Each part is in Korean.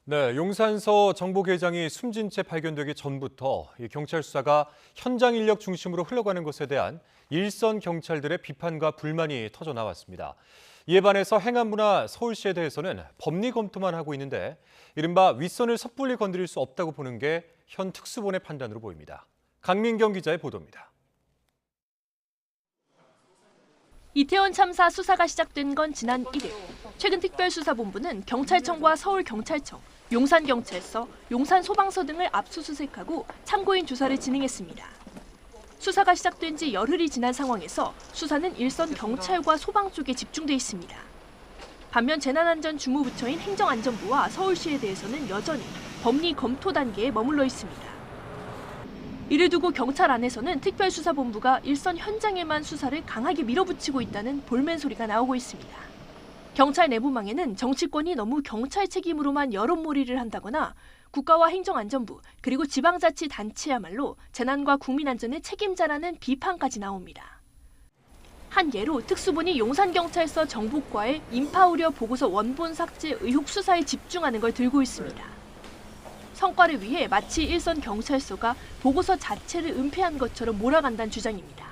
네, 용산서 정보계장이 숨진 채 발견되기 전부터 경찰 수사가 현장 인력 중심으로 흘러가는 것에 대한 일선 경찰들의 비판과 불만이 터져 나왔습니다. 이에 반해서 행안부나 서울시에 대해서는 법리 검토만 하고 있는데 이른바 윗선을 섣불리 건드릴 수 없다고 보는 게 현 특수본의 판단으로 보입니다. 강민경 기자의 보도입니다. 이태원 참사 수사가 시작된 건 지난 1일. 최근 특별수사본부는 경찰청과 서울경찰청, 용산경찰서, 용산소방서 등을 압수수색하고 참고인 조사를 진행했습니다. 수사가 시작된 지 열흘이 지난 상황에서 수사는 일선 경찰과 소방 쪽에 집중돼 있습니다. 반면 재난안전주무부처인 행정안전부와 서울시에 대해서는 여전히 법리 검토 단계에 머물러 있습니다. 이를 두고 경찰 안에서는 특별수사본부가 일선 현장에만 수사를 강하게 밀어붙이고 있다는 볼멘 소리가 나오고 있습니다. 경찰 내부망에는 정치권이 너무 경찰 책임으로만 여론몰이를 한다거나 국가와 행정안전부 그리고 지방자치단체야말로 재난과 국민안전의 책임자라는 비판까지 나옵니다. 한 예로 특수본이 용산경찰서 정보과의 인파우려 보고서 원본 삭제 의혹 수사에 집중하는 걸 들고 있습니다. 성과를 위해 마치 일선 경찰서가 보고서 자체를 은폐한 것처럼 몰아간다는 주장입니다.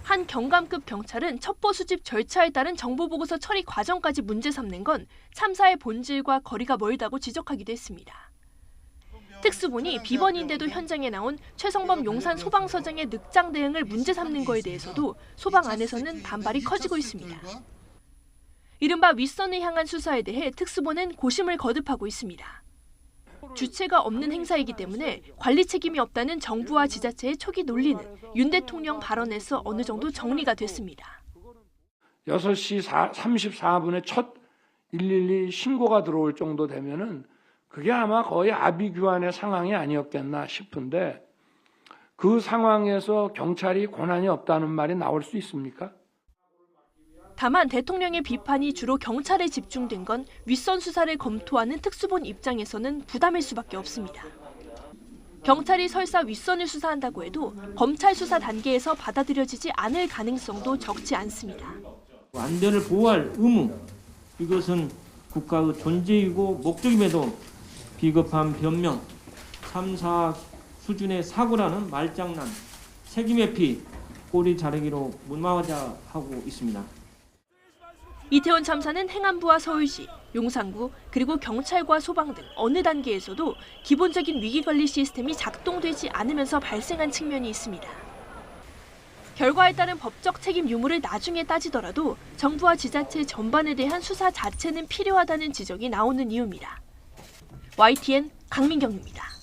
한 경감급 경찰은 첩보 수집 절차에 따른 정보보고서 처리 과정까지 문제 삼는 건 참사의 본질과 거리가 멀다고 지적하기도 했습니다. 특수본이 비번인데도 현장에 나온 최성범 용산 소방서장의 늑장 대응을 문제 삼는 거에 대해서도 소방 안에서는 반발이 커지고 있습니다. 이른바 윗선을 향한 수사에 대해 특수본은 고심을 거듭하고 있습니다. 주체가 없는 행사이기 때문에 관리 책임이 없다는 정부와 지자체의 초기 논리는 윤 대통령 발언에서 어느 정도 정리가 됐습니다. 6시 34분에 첫 112 신고가 들어올 정도 되면은 그게 아마 거의 아비규환의 상황이 아니었겠나 싶은데 그 상황에서 경찰이 권한이 없다는 말이 나올 수 있습니까? 다만 대통령의 비판이 주로 경찰에 집중된 건 윗선 수사를 검토하는 특수본 입장에서는 부담일 수밖에 없습니다. 경찰이 설사 윗선을 수사한다고 해도 검찰 수사 단계에서 받아들여지지 않을 가능성도 적지 않습니다. 안전을 보호할 의무, 이것은 국가의 존재이고 목적임에도 비겁한 변명, 3, 4 수준의 사고라는 말장난, 책임회피, 꼬리 자르기로 무마하고 있습니다. 이태원 참사는 행안부와 서울시, 용산구, 그리고 경찰과 소방 등 어느 단계에서도 기본적인 위기관리 시스템이 작동되지 않으면서 발생한 측면이 있습니다. 결과에 따른 법적 책임 유무를 나중에 따지더라도 정부와 지자체 전반에 대한 수사 자체는 필요하다는 지적이 나오는 이유입니다. YTN 강민경입니다.